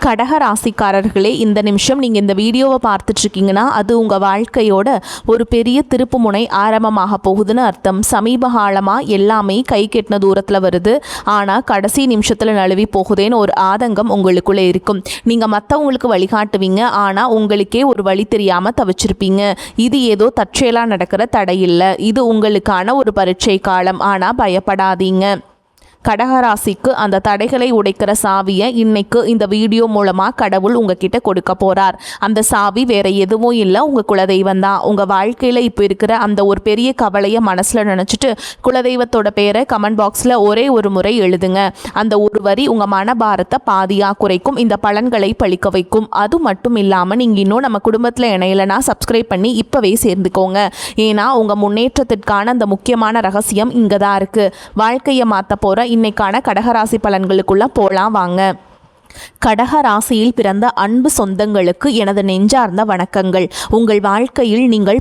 கடக ராசிக்காரர்களே, இந்த நிமிஷம் நீங்கள் இந்த வீடியோவை பார்த்துட்ருக்கீங்கன்னா அது உங்கள் வாழ்க்கையோட ஒரு பெரிய திருப்பு முனை ஆரம்பமாக போகுதுன்னு அர்த்தம். சமீப காலமாக எல்லாமே கை கெட்டின தூரத்தில் வருது, ஆனால் கடைசி நிமிஷத்தில் நழுவி போகுதேன்னு ஒரு ஆதங்கம் உங்களுக்குள்ளே இருக்கும். நீங்கள் மற்றவங்களுக்கு வழிகாட்டுவீங்க, ஆனால் உங்களுக்கே ஒரு வழி தெரியாமல் தவிச்சிருப்பீங்க. இது ஏதோ தற்செயலாக நடக்கிற தடையில்லை, இது உங்களுக்கான ஒரு பரீட்சை காலம். ஆனால் பயப்படாதீங்க. கடகராசிக்கு அந்த தடைகளை உடைக்கிற சாவியை இன்னைக்கு இந்த வீடியோ மூலமாக கடவுள் உங்ககிட்ட கொடுக்க போகிறார். அந்த சாவி வேற எதுவும் இல்லை, உங்கள் குலதெய்வம் தான். உங்கள் வாழ்க்கையில் இப்போ இருக்கிற அந்த ஒரு பெரிய கவலையை மனசில் நினச்சிட்டு குலதெய்வத்தோட பேரை கமெண்ட் பாக்ஸில் ஒரே ஒரு முறை எழுதுங்க. அந்த ஒரு வரி உங்கள் மனபாரத்தை பாதியாக குறைக்கும், இந்த பலன்களை பழிக்க வைக்கும். அது மட்டும் இல்லாமல் நீங்கள் இன்னும் நம்ம குடும்பத்தில் இணையலைன்னா சப்ஸ்கிரைப் பண்ணி இப்போவே சேர்ந்துக்கோங்க. ஏன்னா உங்கள் முன்னேற்றத்திற்கான அந்த முக்கியமான ரகசியம் இங்கே தான் இருக்குது. வாழ்க்கையை மாற்ற போகிற இன்னைக்கான கடகராசி பலன்களுக்குள்ள போலாம் வாங்க. கடக ராசியில் பிறந்த அன்பு சொந்தங்களுக்கு எனது நெஞ்சார்ந்த வணக்கங்கள். உங்கள் வாழ்க்கையில் நீங்கள்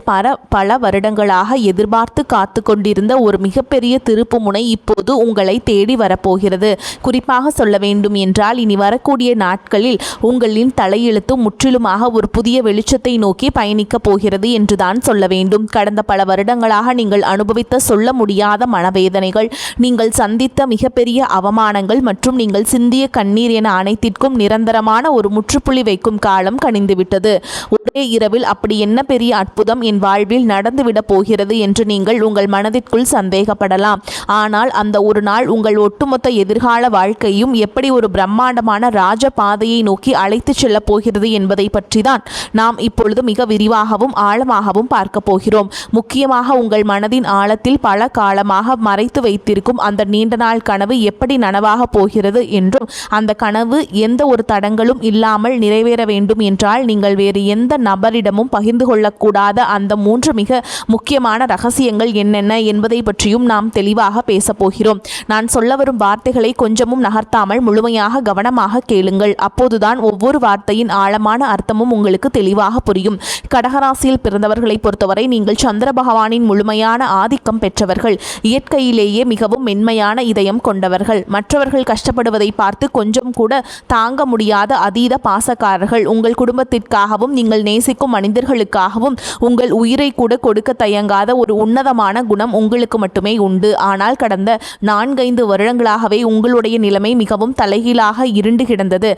பல வருடங்களாக எதிர்பார்த்து காத்து கொண்டிருந்த ஒரு மிகப்பெரிய திருப்பு முனை இப்போது உங்களை தேடி வரப்போகிறது. குறிப்பாக சொல்ல வேண்டும் என்றால் இனி வரக்கூடிய நாட்களில் உங்களின் தலையெழுத்து முற்றிலுமாக ஒரு புதிய வெளிச்சத்தை நோக்கி பயணிக்கப் போகிறது என்றுதான் சொல்ல வேண்டும். கடந்த பல வருடங்களாக நீங்கள் அனுபவித்த சொல்ல முடியாத மனவேதனைகள், நீங்கள் சந்தித்த மிகப்பெரிய அவமானங்கள் மற்றும் நீங்கள் சிந்திய கண்ணீர் என அனைத்திற்கும் நிரந்தரமான ஒரு முற்றுப்புள்ளி வைக்கும் காலம் கனிந்துவிட்டது. ஒரே இரவில் அப்படி என்ன பெரிய அற்புதம் என் வாழ்வில் நடந்துவிட போகிறது என்று நீங்கள் உங்கள் மனதிற்குள் சந்தேகப்படலாம். ஆனால் அந்த ஒரு நாள் உங்கள் ஒட்டுமொத்த எதிர்கால வாழ்க்கையும் எப்படி ஒரு பிரம்மாண்டமான ராஜ பாதையை நோக்கி அழைத்து செல்ல போகிறது என்பதை பற்றி தான் நாம் இப்பொழுது மிக விரிவாகவும் ஆழமாகவும் பார்க்க போகிறோம். முக்கியமாக உங்கள் மனதின் ஆழத்தில் பல காலமாக மறைத்து வைத்திருக்கும் அந்த நீண்ட நாள் கனவு எப்படி நனவாக போகிறது என்றும், அந்த கனவு எந்த ஒரு தடங்களும் இல்லாமல் நிறைவேற வேண்டும் என்றால் நீங்கள் வேறு எந்த நபரிடமும் பகிர்ந்து கொள்ளக்கூடாத அந்த 3 மிக முக்கியமான ரகசியங்கள் என்னென்ன என்பதை பற்றியும் நாம் தெளிவாக பேசப்போகிறோம். நான் சொல்ல வரும் வார்த்தைகளை கொஞ்சமும் நகர்த்தாமல் முழுமையாக கவனமாக கேளுங்கள். அப்போதுதான் ஒவ்வொரு வார்த்தையின் ஆழமான அர்த்தமும் உங்களுக்கு தெளிவாக புரியும். கடகராசியில் பிறந்தவர்களை பொறுத்தவரை நீங்கள் சந்திர பகவானின் முழுமையான ஆதிக்கம் பெற்றவர்கள். இயற்கையிலேயே மிகவும் மென்மையான இதயம் கொண்டவர்கள். மற்றவர்கள் கஷ்டப்படுவதை பார்த்து கொஞ்சம் கூட தாங்க முடியாத அதீத பாசக்காரர்கள். உங்கள் குடும்பத்திற்காகவும் நீங்கள் நேசிக்கும் மனிதர்களுக்காகவும் உங்கள் உயிரை கூட கொடுக்க தயங்காத ஒரு உன்னதமான குணம் உங்களுக்கு மட்டுமே உண்டு. ஆனால் கடந்த 4-5 வருடங்களாகவே உங்களுடைய நிலைமை மிகவும் தலைகீழாக இருண்டு கிடந்தது.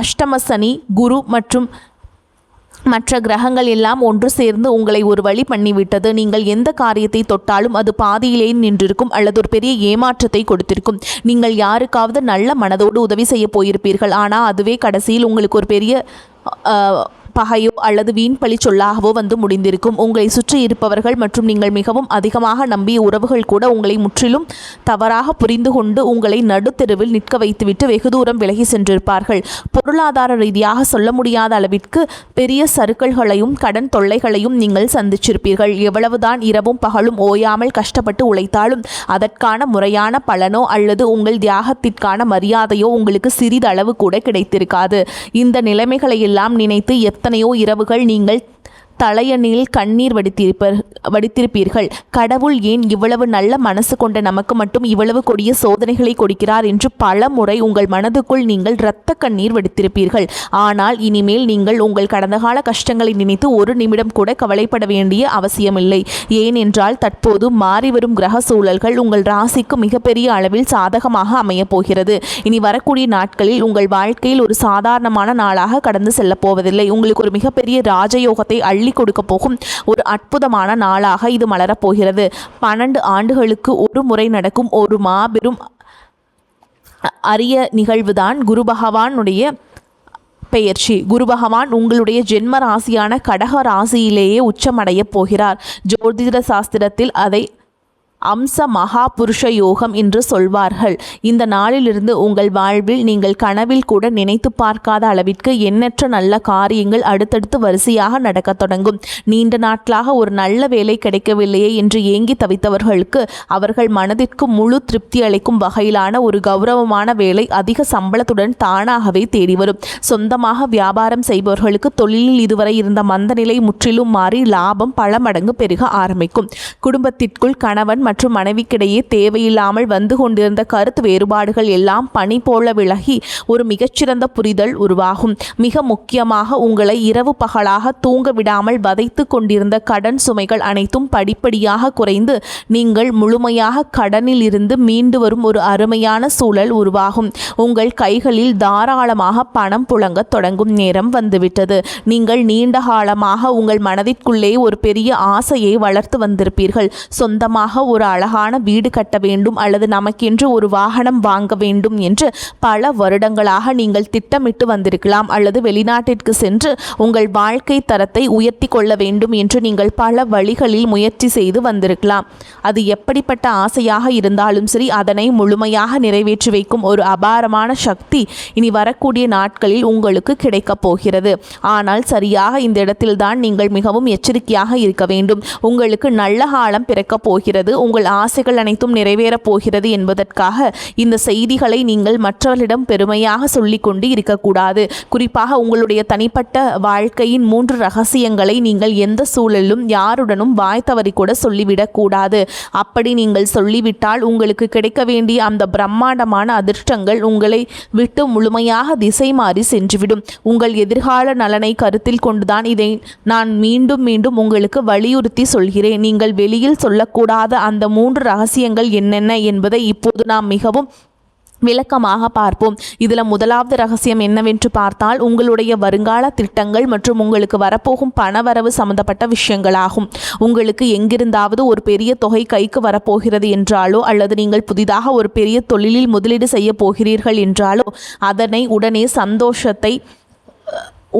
அஷ்டம சனி, குரு மற்றும் மற்ற கிரகங்கள் எல்லாம் ஒன்று சேர்ந்து உங்களை ஒரு வழி பண்ணிவிட்டது. நீங்கள் எந்த காரியத்தை தொட்டாலும் அது பாதியிலேயே நின்றிருக்கும் அல்லது ஒரு பெரிய ஏமாற்றத்தை கொடுத்திருக்கும். நீங்கள் யாருக்காவது நல்ல மனதோடு உதவி செய்ய போயிருப்பீர்கள், ஆனால் அதுவே கடைசியில் உங்களுக்கு ஒரு பெரிய பகையோ அல்லது வீண் பழி சொல்லாகவோ வந்து முடிந்திருக்கும். உங்களை சுற்றி இருப்பவர்கள் மற்றும் நீங்கள் மிகவும் அதிகமாக நம்பிய உறவுகள் கூட உங்களை முற்றிலும் தவறாக புரிந்து கொண்டு உங்களை நடுத்தெருவில் நிற்க வைத்துவிட்டு வெகு தூரம் விலகி சென்றிருப்பார்கள். பொருளாதார ரீதியாக சொல்ல முடியாத அளவிற்கு பெரிய சறுக்கல்களையும் கடன் தொல்லைகளையும் நீங்கள் சந்திச்சிருப்பீர்கள். எவ்வளவுதான் இரவும் பகலும் ஓயாமல் கஷ்டப்பட்டு உழைத்தாலும் அதற்கான முறையான பலனோ அல்லது உங்கள் தியாகத்திற்கான மரியாதையோ உங்களுக்கு சிறிதளவு கூட கிடைத்திருக்காது. இந்த நிலைமைகளை எல்லாம் நினைத்து எத்தனையோ இரவுகள் நீங்கள் தலையணியில் கண்ணீர் வடித்திருப்பீர்கள். கடவுள் ஏன் இவ்வளவு நல்ல மனசு கொண்ட நமக்கு மட்டும் இவ்வளவு கொடிய சோதனைகளை கொடுக்கிறார் என்று பல முறை உங்கள் மனதுக்குள் நீங்கள் இரத்த கண்ணீர் வடித்திருப்பீர்கள். ஆனால் இனிமேல் நீங்கள் உங்கள் கடந்த கால கஷ்டங்களை நினைத்து ஒரு நிமிடம் கூட கவலைப்பட வேண்டிய அவசியமில்லை. ஏனென்றால் தற்போது மாறிவரும் கிரக சூழல்கள் உங்கள் ராசிக்கு மிகப்பெரிய அளவில் சாதகமாக அமையப் போகிறது. இனி வரக்கூடிய நாட்களில் உங்கள் வாழ்க்கையில் ஒரு சாதாரணமான நாளாக கடந்து செல்லப் போவதில்லை. உங்களுக்கு ஒரு மிகப்பெரிய ராஜயோகத்தை அள்ளி கொடுக்க போகும் ஒரு அற்புதமான நாளாக இது மலரப்போகிறது. 12 ஆண்டுகளுக்கு ஒரு முறை நடக்கும் ஒரு மாபெரும் அரிய நிகழ்வுதான் குரு பகவானுடைய பெயர்ச்சி. குரு பகவான் உங்களுடைய ஜென்ம ராசியான கடக ராசியிலேயே உச்சமடைய போகிறார். ஜோதிட சாஸ்திரத்தில் அதை அம்ச மகா புருஷ யோகம் என்று சொல்வார்கள். இந்த நாளிலிருந்து உங்கள் வாழ்வில் நீங்கள் கனவில் கூட நினைத்து பார்க்காத அளவிற்கு எண்ணற்ற நல்ல காரியங்கள் அடுத்தடுத்து வரிசையாக நடக்க தொடங்கும். நீண்ட நாட்களாக ஒரு நல்ல வேலை கிடைக்கவில்லையே என்று ஏங்கி தவித்தவர்களுக்கு அவர்கள் மனதிற்கு முழு திருப்தி அளிக்கும் வகையிலான ஒரு கௌரவமான வேலை அதிக சம்பளத்துடன் தானாகவே தேடி வரும். சொந்தமாக வியாபாரம் செய்பவர்களுக்கு தொழிலில் இதுவரை இருந்த மந்தநிலை முற்றிலும் மாறி லாபம் பல மடங்கு பெருக ஆரம்பிக்கும். குடும்பத்திற்குள் கணவன் மற்றும் மனைவிக்கிடையே தேவையில்லாமல் வந்து கொண்டிருந்த கருத்து வேறுபாடுகள் எல்லாம் பனி போல விலகி ஒரு மிகச்சிறந்த புரிதல் உருவாகும். மிக முக்கியமாக உங்களை இரவு பகலாக தூங்க விடாமல் வதைத்து கொண்டிருந்த கடன் சுமைகள் அனைத்தும் படிப்படியாக குறைந்து நீங்கள் முழுமையாக கடனில் இருந்து மீண்டு வரும் ஒரு அருமையான சூழல் உருவாகும். உங்கள் கைகளில் தாராளமாக பணம் புழங்க தொடங்கும் நேரம் வந்துவிட்டது. நீங்கள் நீண்ட காலமாக உங்கள் மனதிற்குள்ளே ஒரு பெரிய ஆசையை வளர்த்து வந்திருப்பீர்கள். சொந்தமாக ஒரு அழகான வீடு கட்ட வேண்டும் அல்லது நமக்கென்று ஒரு வாகனம் வாங்க வேண்டும் என்று பல வருடங்களாக நீங்கள் திட்டமிட்டு வந்திருக்கலாம். அல்லது வெளிநாட்டிற்கு சென்று உங்கள் வாழ்க்கை தரத்தை உயர்த்தி கொள்ள வேண்டும் என்று நீங்கள் பல வழிகளில் முயற்சி செய்து வந்திருக்கலாம். அது எப்படிப்பட்ட ஆசையாக இருந்தாலும் சரி, அதனை முழுமையாக நிறைவேற்றி வைக்கும் ஒரு அபாரமான சக்தி இனி வரக்கூடிய நாட்களில் உங்களுக்கு கிடைக்கப் போகிறது. ஆனால் சரியாக இந்த இடத்தில்தான் நீங்கள் மிகவும் எச்சரிக்கையாக இருக்க வேண்டும். உங்களுக்கு நல்ல காலம் பிறக்கப் போகிறது, உங்கள் ஆசைகள் அனைத்தும் நிறைவேறப் போகிறது என்பதற்காக இந்த செய்திகளை நீங்கள் மற்றவர்களிடம் பெருமையாக சொல்லிக்கொண்டு இருக்கக்கூடாது. குறிப்பாக உங்களுடைய தனிப்பட்ட வாழ்க்கையின் 3 ரகசியங்களை நீங்கள் எந்த சூழலிலும் யாருடனும் வாய் தவறி கூட சொல்லிவிடக்கூடாது. அப்படி நீங்கள் சொல்லிவிட்டால் உங்களுக்கு கிடைக்க வேண்டிய அந்த பிரம்மாண்டமான அதிர்ஷ்டங்கள் உங்களை விட்டு முழுமையாக திசை மாறி சென்றுவிடும். உங்கள் எதிர்கால நலனை கருத்தில் கொண்டுதான் இதை நான் மீண்டும் மீண்டும் உங்களுக்கு வலியுறுத்தி சொல்கிறேன். நீங்கள் வெளியில் சொல்லக்கூடாத அந்த 3 ரகசியங்கள் என்னென்ன என்பதை இப்போது நாம் மிகவும் விளக்கமாக பார்ப்போம். இதில் முதலாவது ரகசியம் என்னவென்று பார்த்தால், உங்களுடைய வருங்கால திட்டங்கள் மற்றும் உங்களுக்கு வரப்போகும் பணவரவு சம்பந்தப்பட்ட விஷயங்களாகும். உங்களுக்கு எங்கிருந்தாவது ஒரு பெரிய தொகை கைக்கு வரப்போகிறது என்றாலோ அல்லது நீங்கள் புதிதாக ஒரு பெரிய தொழிலில் முதலீடு செய்ய போகிறீர்கள் என்றாலோ அதனை உடனே சந்தோஷத்தை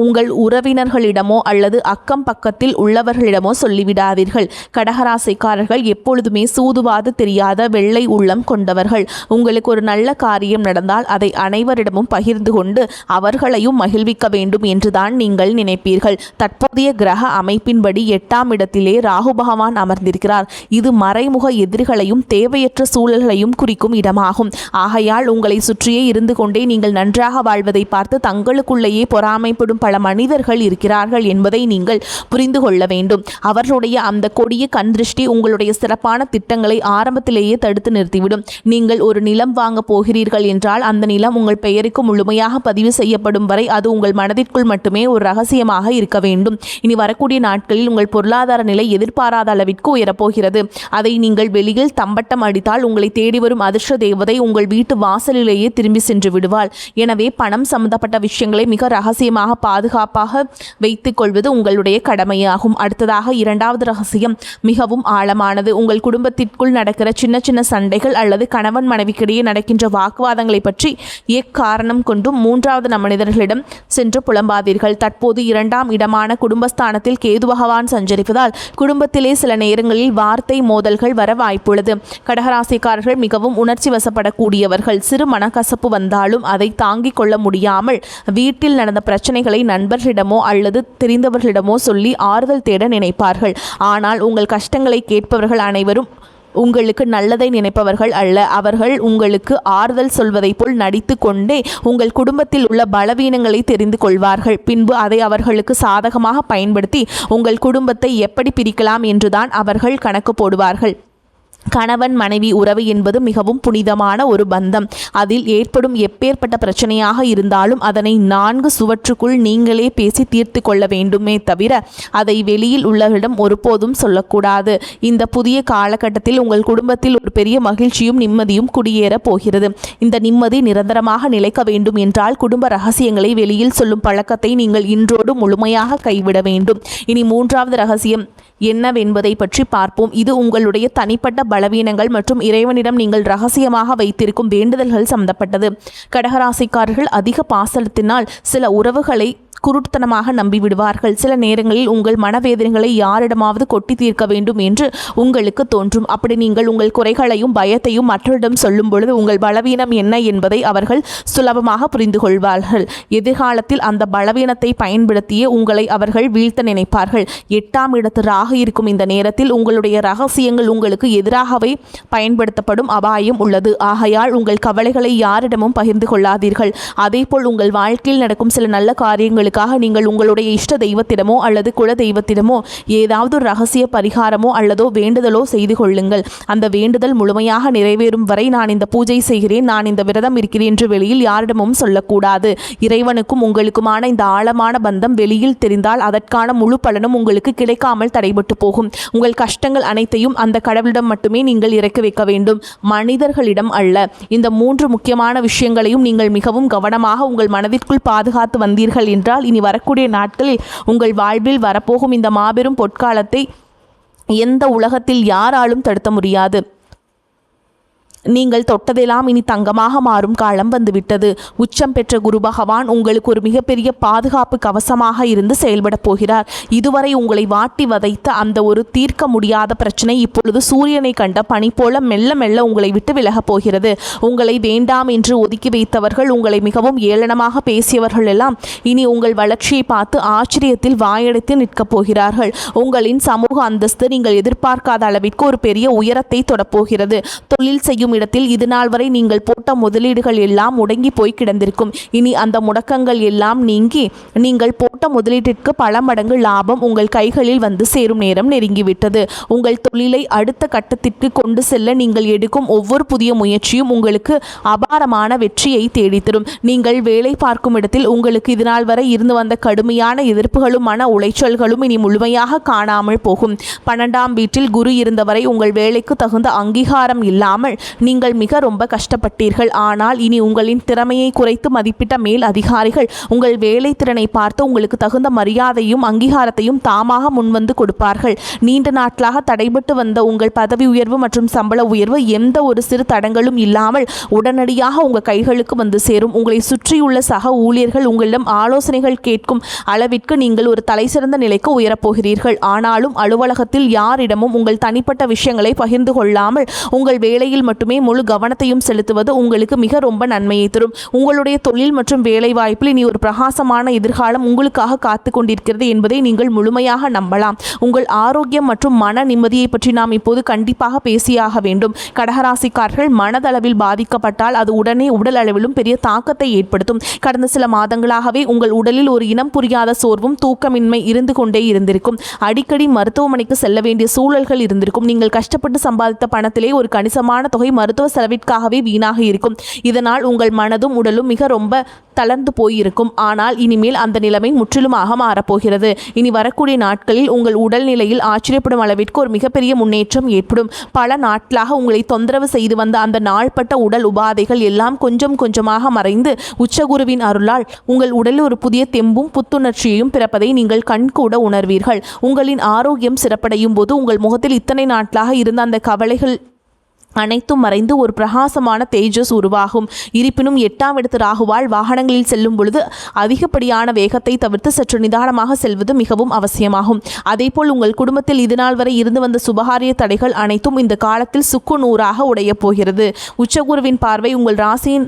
உங்கள் உறவினர்களிடமோ அல்லது அக்கம் பக்கத்தில் உள்ளவர்களிடமோ சொல்லிவிடாதீர்கள். கடகராசிக்காரர்கள் எப்பொழுதுமே சூதுவாது தெரியாத வெள்ளை உள்ளம் கொண்டவர்கள். உங்களுக்கு ஒரு நல்ல காரியம் நடந்தால் அதை அனைவரிடமும் பகிர்ந்து கொண்டு அவர்களையும் மகிழ்விக்க வேண்டும் என்றுதான் நீங்கள் நினைப்பீர்கள். தற்போதைய கிரக அமைப்பின்படி 8ஆம் இடத்திலே ராகு பகவான் அமர்ந்திருக்கிறார். இது மறைமுக எதிரிகளையும் தேவையற்ற சூழல்களையும் குறிக்கும் இடமாகும். ஆகையால் உங்களை சுற்றியே இருந்து கொண்டே நீங்கள் நன்றாக வாழ்வதை பார்த்து தங்களுக்குள்ளேயே பொறாமைப்படும் பல மனிதர்கள் இருக்கிறார்கள் என்பதை நீங்கள் புரிந்து கொள்ள வேண்டும். அவர்களுடைய அந்த கொடிய கண்திருஷ்டி உங்களுடைய சிறப்பான திட்டங்களை ஆரம்பத்திலேயே தடுத்து நிறுத்திவிடும். நீங்கள் ஒரு நிலம் வாங்க போகிறீர்கள் என்றால் அந்த நிலம் உங்கள் பெயருக்கு முழுமையாக பதிவு செய்யப்படும் வரை அது உங்கள் மனதிற்குள் மட்டுமே ஒரு ரகசியமாக இருக்க வேண்டும். இனி வரக்கூடிய நாட்களில் உங்கள் பொருளாதார நிலை எதிர்பாராத அளவிற்கு உயரப்போகிறது. அதை நீங்கள் வெளியில் தம்பட்டம் அடித்தால் உங்களை தேடி வரும் அதிர்ஷ்ட தேவதை உங்கள் வீட்டு வாசலிலேயே திரும்பி சென்று விடுவாள். எனவே பணம் சம்பந்தப்பட்ட விஷயங்களை மிக ரகசியமாக பாதுகாப்பாக வைத்துக் கொள்வது உங்களுடைய கடமையாகும். அடுத்ததாக 2வது ரகசியம் மிகவும் ஆழமானது. உங்கள் குடும்பத்திற்குள் நடக்கிற சின்ன சின்ன சண்டைகள் அல்லது கணவன் மனைவிக்கிடையே நடக்கின்ற வாக்குவாதங்களை பற்றி எக்காரணம் கொண்டும் 3வது மனிதர்களிடம் சென்று புலம்பாதீர்கள். தற்போது 2ஆம் இடமான குடும்பஸ்தானத்தில் கேது பகவான் சஞ்சரிப்பதால் குடும்பத்திலே சில நேரங்களில் வார்த்தை மோதல்கள் வர வாய்ப்புள்ளது. கடகராசிக்காரர்கள் மிகவும் உணர்ச்சி வசப்படக்கூடியவர்கள். சிறு மனக்கசப்பு வந்தாலும் அதை தாங்கிக் கொள்ள முடியாமல் வீட்டில் நடந்த பிரச்சனைகளை நண்பர்களிடமோ அல்லது தெரிந்தவர்களிடமோ சொல்லி ஆறுதல் தேட நினைப்பார்கள். ஆனால் உங்கள் கஷ்டங்களை கேட்பவர்கள் அனைவரும் உங்களுக்கு நல்லதை நினைப்பவர்கள் அல்ல. அவர்கள் உங்களுக்கு ஆறுதல் சொல்வதைப் போல் நடித்து கொண்டே உங்கள் குடும்பத்தில் உள்ள பலவீனங்களை தெரிந்து கொள்வார்கள். பின்பு அதை அவர்களுக்கு சாதகமாக பயன்படுத்தி உங்கள் குடும்பத்தை எப்படி பிரிக்கலாம் என்றுதான் அவர்கள் கணக்கு போடுவார்கள். கணவன் மனைவி உறவு என்பது மிகவும் புனிதமான ஒரு பந்தம். அதில் ஏற்படும் எப்பேற்பட்ட பிரச்சனையாக இருந்தாலும் அதனை 4 சுவற்றுக்குள் நீங்களே பேசி தீர்த்து கொள்ள வேண்டுமே தவிர அதை வெளியில் உள்ளவரிடம் ஒருபோதும் சொல்லக்கூடாது. இந்த புதிய காலகட்டத்தில் உங்கள் குடும்பத்தில் ஒரு பெரிய மகிழ்ச்சியும் நிம்மதியும் குடியேற போகிறது. இந்த நிம்மதி நிரந்தரமாக நிலைக்க வேண்டும் என்றால் குடும்ப ரகசியங்களை வெளியில் சொல்லும் பழக்கத்தை நீங்கள் இன்றோடு முழுமையாக கைவிட வேண்டும். இனி 3வது ரகசியம் என்னவென்பதை பற்றி பார்ப்போம். இது உங்களுடைய தனிப்பட்ட பலவீனங்கள் மற்றும் இறைவனிடம் நீங்கள் ரகசியமாக வைத்திருக்கும் வேண்டுதல்கள் சம்பந்தப்பட்டது. கடகராசிக்காரர்கள் அதிக பாசத்தினால் சில உறவுகளை குருட்டுத்தனமாக நம்பிவிடுவார்கள். சில நேரங்களில் உங்கள் மனவேதனைகளை யாரிடமாவது கொட்டி தீர்க்க வேண்டும் என்று உங்களுக்கு தோன்றும். அப்படி நீங்கள் உங்கள் குறைகளையும் பயத்தையும் மற்றவரிடம் சொல்லும் பொழுது உங்கள் பலவீனம் என்ன என்பதை அவர்கள் சுலபமாக புரிந்து கொள்வார்கள். எதிர்காலத்தில் அந்த பலவீனத்தை பயன்படுத்தியே உங்களை அவர்கள் வீழ்த்த நினைப்பார்கள். 8ஆம் இடத்து ராகு இருக்கும் இந்த நேரத்தில் உங்களுடைய ரகசியங்கள் உங்களுக்கு எதிராகவே பயன்படுத்தப்படும் அபாயம் உள்ளது. ஆகையால் உங்கள் கவலைகளை யாரிடமும் பகிர்ந்து கொள்ளாதீர்கள். அதேபோல் உங்கள் வாழ்க்கையில் நடக்கும் சில நல்ல காரியங்களுக்கு விஷயங்களுக்காக நீங்கள் உங்களுடைய இஷ்ட தெய்வத்திடமோ அல்லது குல தெய்வத்திடமோ ஏதாவது ஒரு ரகசிய பரிகாரமோ அல்லதோ வேண்டுதலோ செய்து கொள்ளுங்கள். அந்த வேண்டுதல் முழுமையாக நிறைவேறும் வரை நான் இந்த பூஜை செய்கிறேன், நான் இந்த விரதம் இருக்கிறேன் என்று வெளியில் யாரிடமும் சொல்லக்கூடாது. இறைவனுக்கும் உங்களுக்குமான இந்த ஆழமான பந்தம் வெளியில் தெரிந்தால் அதற்கான முழு பலனும் உங்களுக்கு கிடைக்காமல் தடைபட்டு போகும். உங்கள் கஷ்டங்கள் அனைத்தையும் அந்த கடவுளிடம் மட்டுமே நீங்கள் இறக்கி வைக்க வேண்டும், மனிதர்களிடம் அல்ல. இந்த 3 முக்கியமான விஷயங்களையும் நீங்கள் மிகவும் கவனமாக உங்கள் மனதிற்குள் பாதுகாத்து வந்தீர்கள் என்றால் இனி வரக்கூடிய நாட்களில் உங்கள் வாழ்வில் வரப்போகும் இந்த மாபெரும் பொற்காலத்தை எந்த உலகத்தில் யாராலும் தடுத்த முடியாது. நீங்கள் தொட்டதெல்லாம் இனி தங்கமாக மாறும் காலம் வந்துவிட்டது. உச்சம் பெற்ற குரு பகவான் உங்களுக்கு ஒரு மிகப்பெரிய பாதுகாப்பு கவசமாக இருந்து செயல்பட போகிறார். இதுவரை உங்களை வாட்டி வதைத்த அந்த ஒரு தீர்க்க முடியாத பிரச்சனை இப்பொழுது சூரியனை கண்ட பனி போல மெல்ல மெல்ல உங்களை விட்டு விலகப் போகிறது. உங்களை வேண்டாம் என்று ஒதுக்கி வைத்தவர்கள், உங்களை மிகவும் ஏளனமாக பேசியவர்கள் எல்லாம் இனி உங்கள் வளர்ச்சியை பார்த்து ஆச்சரியத்தில் வாயடைத்து நிற்கப் போகிறார்கள். உங்களின் சமூக அந்தஸ்து நீங்கள் எதிர்பார்க்காத அளவிற்கு ஒரு பெரிய உயரத்தை தொடப்போகிறது. தொழில் செய்யும் இடத்தில் இதுநாள் வரை நீங்கள் போட்ட முதலீடுகள் எல்லாம் முடங்கி போய் கிடந்திருக்கும். இனி அந்த முடக்கங்கள் எல்லாம் நீங்கி நீங்கள் போட்ட முதலீட்டிற்கு பல மடங்கு லாபம் உங்கள் கைகளில் வந்து சேரும் நேரம் நெருங்கிவிட்டது. உங்கள் தொழிலை அடுத்த கட்டத்திற்கு கொண்டு செல்ல நீங்கள் எடுக்கும் ஒவ்வொரு புதிய முயற்சியும் உங்களுக்கு அபாரமான வெற்றியை தேடித்தரும். நீங்கள் வேலை பார்க்கும் இடத்தில் உங்களுக்கு இதுநாள் வரை இருந்து வந்த கடுமையான எதிர்ப்புகளும் மன உளைச்சல்களும் இனி முழுமையாக காணாமல் போகும். 12ஆம் வீட்டில் குரு இருந்தவரை உங்கள் வேலைக்கு தகுந்த அங்கீகாரம் இல்லாமல் நீங்கள் மிக ரொம்ப கஷ்டப்பட்டீர்கள். ஆனால் இனி உங்களின் திறமையை குறைத்து மதிப்பிட்ட மேல் அதிகாரிகள் உங்கள் வேலை திறனை பார்த்து உங்களுக்கு தகுந்த மரியாதையும் அங்கீகாரத்தையும் தாமாக முன்வந்து கொடுப்பார்கள். நீண்ட நாட்களாக தடைபட்டு வந்த உங்கள் பதவி உயர்வு மற்றும் சம்பள உயர்வு எந்த ஒரு சிறு தடங்களும் இல்லாமல் உடனடியாக உங்கள் கைகளுக்கு வந்து சேரும். உங்களை சுற்றியுள்ள சக ஊழியர்கள் உங்களிடம் ஆலோசனைகள் கேட்கும் அளவிற்கு நீங்கள் ஒரு தலைசிறந்த நிலைக்கு உயரப்போகிறீர்கள். ஆனாலும் அலுவலகத்தில் யாரிடமும் உங்கள் தனிப்பட்ட விஷயங்களை பகிர்ந்து கொள்ளாமல் உங்கள் வேலையில் மட்டுமே முழு கவனத்தையும் செலுத்துவது உங்களுக்கு மிக ரொம்ப நன்மையை தரும். உங்களுடைய தொழில் மற்றும் வேலை வாய்ப்பில் இனி ஒரு பிரகாசமான எதிர்காலம் உங்களுக்காக காத்து கொண்டிருக்கிறது என்பதை நீங்கள் முழுமையாக நம்பலாம். உங்கள் ஆரோக்கியம் மற்றும் மன நிம்மதியை பற்றி நாம் இப்போது கண்டிப்பாக பேசியாக வேண்டும். கடகராசிக்காரர்கள் மனதளவில் பாதிக்கப்பட்டால் அது உடனே உடல் அளவிலும் பெரிய தாக்கத்தை ஏற்படுத்தும். கடந்த சில மாதங்களாகவே உங்கள் உடலில் ஒரு இனம் புரியாத சோர்வும் தூக்கமின்மை இருந்து கொண்டே இருந்திருக்கும். அடிக்கடி மருத்துவமனைக்கு செல்ல வேண்டிய சூழல்கள் இருந்திருக்கும். நீங்கள் கஷ்டப்பட்டு சம்பாதித்த பணத்திலே ஒரு கணிசமான தொகை மருத்துவ செலவிற்காகவே வீணாக இருக்கும். இதனால் உங்கள் மனதும் உடலும் மிக ரொம்ப தளர்ந்து போயிருக்கும். ஆனால் இனிமேல் அந்த நிலைமை முற்றிலுமாக மாறப்போகிறது. இனி வரக்கூடிய நாட்களில் உங்கள் உடல்நிலையில் ஆச்சரியப்படும் அளவிற்கு ஒரு மிகப்பெரிய முன்னேற்றம் ஏற்படும். பல நாட்களாக உங்களை தொந்தரவு செய்து வந்த அந்த நாள்பட்ட உடல் உபாதைகள் எல்லாம் கொஞ்சம் கொஞ்சமாக மறைந்து உச்சகுருவின் அருளால் உங்கள் உடலில் ஒரு புதிய தெம்பும் புத்துணர்ச்சியையும் பிறப்பதை நீங்கள் கண்கூட உணர்வீர்கள். உங்களின் ஆரோக்கியம் சிறப்படையும் போது உங்கள் முகத்தில் இத்தனை நாட்களாக இருந்த அந்த கவலைகள் அனைத்தும் மறைந்து ஒரு பிரகாசமான தேஜஸ் உருவாகும். இருப்பினும் 8ஆம் இடத்து ராகுவால் வாகனங்களில் செல்லும் பொழுது அதிகப்படியான வேகத்தை தவிர்த்து சற்று நிதானமாக செல்வது மிகவும் அவசியமாகும். அதேபோல் உங்கள் குடும்பத்தில் இதுநாள் வரை இருந்து வந்த சுபகாரிய தடைகள் அனைத்தும் இந்த காலத்தில் சுக்கு நூறாக உடைய போகிறது. உச்சகுருவின் பார்வை உங்கள் ராசியின்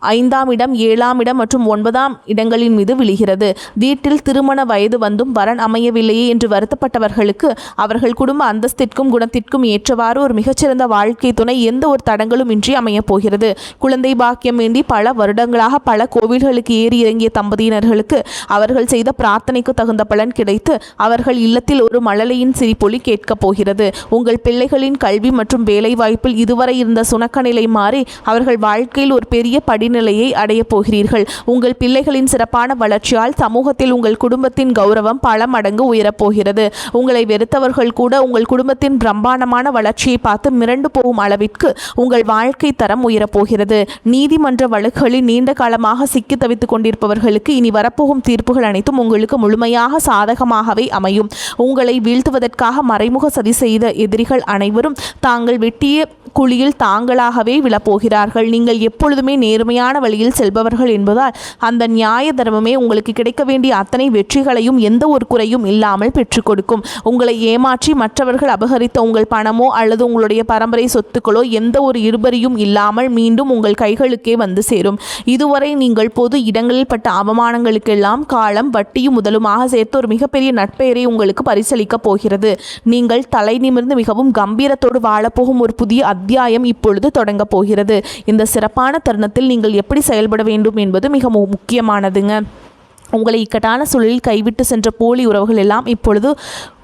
5ஆம் இடம், 7ஆம் இடம் மற்றும் 9ஆம் இடங்களின் மீது விழுகிறது. வீட்டில் திருமண வயது வந்தும் வரன் அமையவில்லையே என்று வருத்தப்பட்டவர்களுக்கு அவர்கள் குடும்ப அந்தஸ்திற்கும் குணத்திற்கும் ஏற்றவாறு ஒரு மிகச்சிறந்த வாழ்க்கை துணை எந்த ஒரு தடங்களும் இன்றி அமையப் போகிறது. குழந்தை பாக்கியம் வேண்டி பல வருடங்களாக பல கோவில்களுக்கு ஏறி இறங்கிய தம்பதியினர்களுக்கு அவர்கள் செய்த பிரார்த்தனைக்கு தகுந்த பலன் கிடைத்து அவர்கள் இல்லத்தில் ஒரு மழலையின் சிரிப்பொலி கேட்கப் போகிறது. உங்கள் பிள்ளைகளின் கல்வி மற்றும் வேலை வாய்ப்பில் இதுவரை இருந்த சுணக்க நிலை மாறி அவர்கள் வாழ்க்கையில் ஒரு பெரிய நிலையை அடைய போகிறீர்கள். உங்கள் பிள்ளைகளின் சிறப்பான வளர்ச்சியால் சமூகத்தில் உங்கள் குடும்பத்தின் கௌரவம் பல மடங்கு உயரப்போகிறது. உங்களை வெறுத்தவர்கள் கூட உங்கள் குடும்பத்தின் பிரம்மாண்டமான வளர்ச்சியை பார்த்து மிரண்டு போகும் அளவிற்கு உங்கள் வாழ்க்கை தரம் உயரப்போகிறது. நீதிமன்ற வழக்குகளில் நீண்ட காலமாக சிக்கி தவித்துக் கொண்டிருப்பவர்களுக்கு இனி வரப்போகும் தீர்ப்புகள் அனைத்தும் உங்களுக்கு முழுமையாக சாதகமாகவே அமையும். உங்களை வீழ்த்துவதற்காக மறைமுக சதி செய்த எதிரிகள் அனைவரும் தாங்கள் வெட்டிய குழியில் தாங்களாகவே விழப்போகிறார்கள். நீங்கள் எப்பொழுதுமே நேர்மையான வழியில் செல்பவர்கள் என்பதால் அந்த நியாய தர்மமே உங்களுக்கு கிடைக்க வேண்டிய அத்தனை வெற்றிகளையும் எந்த ஒரு குறையும் இல்லாமல் பெற்றுக் கொடுக்கும். உங்களை ஏமாற்றி மற்றவர்கள் அபகரித்த உங்கள் பணமோ அல்லது உங்களுடைய பரம்பரை சொத்துக்களோ எந்த ஒரு இருபரியும் இல்லாமல் மீண்டும் உங்கள் கைகளுக்கே வந்து சேரும். இதுவரை நீங்கள் பொது இடங்களில் பட்ட அவமானங்களுக்கெல்லாம் காலம் வட்டியும் முதலுமாக சேர்த்து ஒரு மிகப்பெரிய நட்பெயரை உங்களுக்கு பரிசளிக்கப் போகிறது. நீங்கள் தலை நிமிர்ந்து மிகவும் கம்பீரத்தோடு வாழப்போகும் ஒரு புதிய அத்தியாயம் இப்பொழுது தொடங்க போகிறது. இந்த சிறப்பான தருணத்தில் நீங்கள் எப்படி செயல்பட வேண்டும் என்பது மிக முக்கியமானதுங்க. உங்களை இக்கட்டான சூழலில் கைவிட்டு சென்ற போலி உறவுகள் எல்லாம் இப்பொழுது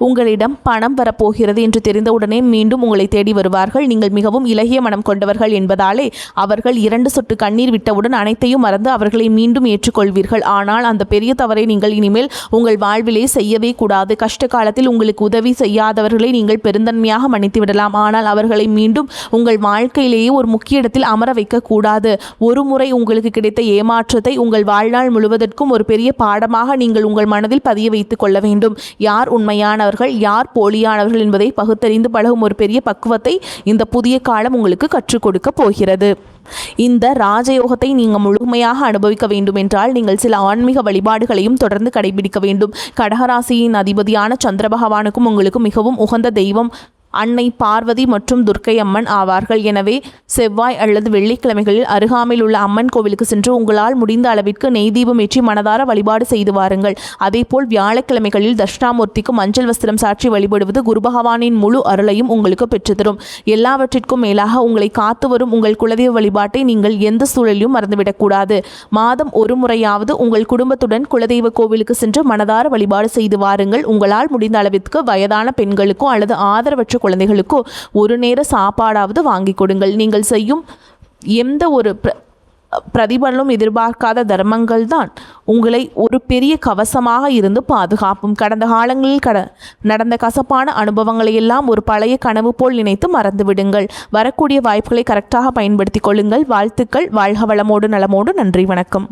உங்களிடம் பணம் வரப்போகிறது என்று தெரிந்தவுடனே மீண்டும் உங்களை தேடி வருவார்கள். நீங்கள் மிகவும் இலகிய மனம் கொண்டவர்கள் என்பதாலே அவர்கள் 2 சொட்டு கண்ணீர் விட்டவுடன் அனைத்தையும் மறந்து அவர்களை மீண்டும் ஏற்றுக்கொள்வீர்கள். ஆனால் அந்த பெரிய தவறை நீங்கள் இனிமேல் உங்கள் வாழ்விலே செய்யவே கூடாது. கஷ்ட காலத்தில் உங்களுக்கு உதவி செய்யாதவர்களை நீங்கள் பெருந்தன்மையாக மன்னித்து விடலாம். ஆனால் அவர்களை மீண்டும் உங்கள் வாழ்க்கையிலேயே ஒரு முக்கிய இடத்தில் அமர வைக்கக்கூடாது. ஒரு முறை உங்களுக்கு கிடைத்த ஏமாற்றத்தை உங்கள் வாழ்நாள் முழுவதற்கும் ஒரு பெரிய பாடமாக நீங்கள் உங்கள் மனதில் பதிய வைத்துக் கொள்ள வேண்டும். யார் உண்மையானவர்கள், யார் போலியானவர்கள் என்பதை பகுத்தறிந்து பழகும் ஒரு பெரிய பக்குவத்தை இந்த புதிய காலம் உங்களுக்கு கற்றுக் கொடுக்க போகிறது. இந்த ராஜயோகத்தை நீங்கள் முழுமையாக அனுபவிக்க வேண்டும் என்றால் நீங்கள் சில ஆன்மீக வழிபாடுகளையும் தொடர்ந்து கடைபிடிக்க வேண்டும். கடகராசியின் அதிபதியான சந்திர பகவானுக்கும் உங்களுக்கு மிகவும் உகந்த தெய்வம் அன்னை பார்வதி மற்றும் துர்க்கை அம்மன் ஆவார்கள். எனவே செவ்வாய் அல்லது வெள்ளிக்கிழமைகளில் அருகாமையில் உள்ள அம்மன் கோவிலுக்கு சென்று உங்களால் முடிந்த அளவிற்கு நெய் தீபம் ஏற்றி மனதார வழிபாடு செய்து வாருங்கள். அதேபோல் வியாழக்கிழமைகளில் தட்சிணாமூர்த்திக்கு மஞ்சள் வஸ்திரம் சாற்றி வழிபடுவது குரு பகவானின் முழு அருளையும் உங்களுக்கு பெற்றுத்தரும். எல்லாவற்றிற்கும் மேலாக உங்களை காத்து வரும் உங்கள் குலதெய்வ வழிபாட்டை நீங்கள் எந்த சூழலிலும் மறந்துவிடக்கூடாது. மாதம் ஒரு முறையாவது உங்கள் குடும்பத்துடன் குலதெய்வ கோவிலுக்கு சென்று மனதார வழிபாடு செய்து வாருங்கள். உங்களால் முடிந்த அளவிற்கு வயதான பெண்களுக்கோ அல்லது ஆதரவற்ற குழந்தைகளுக்கோ ஒரு நேர சாப்பாடாவது வாங்கி கொடுங்கள். நீங்கள் செய்யும் எந்த ஒரு பிரதிபலனும் எதிர்பார்க்காத தர்மங்கள் தான் உங்களை ஒரு பெரிய கவசமாக இருந்து பாதுகாப்பும். கடந்த காலங்களில் நடந்த கசப்பான அனுபவங்களை எல்லாம் ஒரு பழைய கனவு போல் நினைத்து மறந்து விடுங்கள். வரக்கூடிய வாய்ப்புகளை கரெக்டாக பயன்படுத்திக் கொள்ளுங்கள். வாழ்த்துக்கள். வாழ்க வளமோடு நலமோடு. நன்றி, வணக்கம்.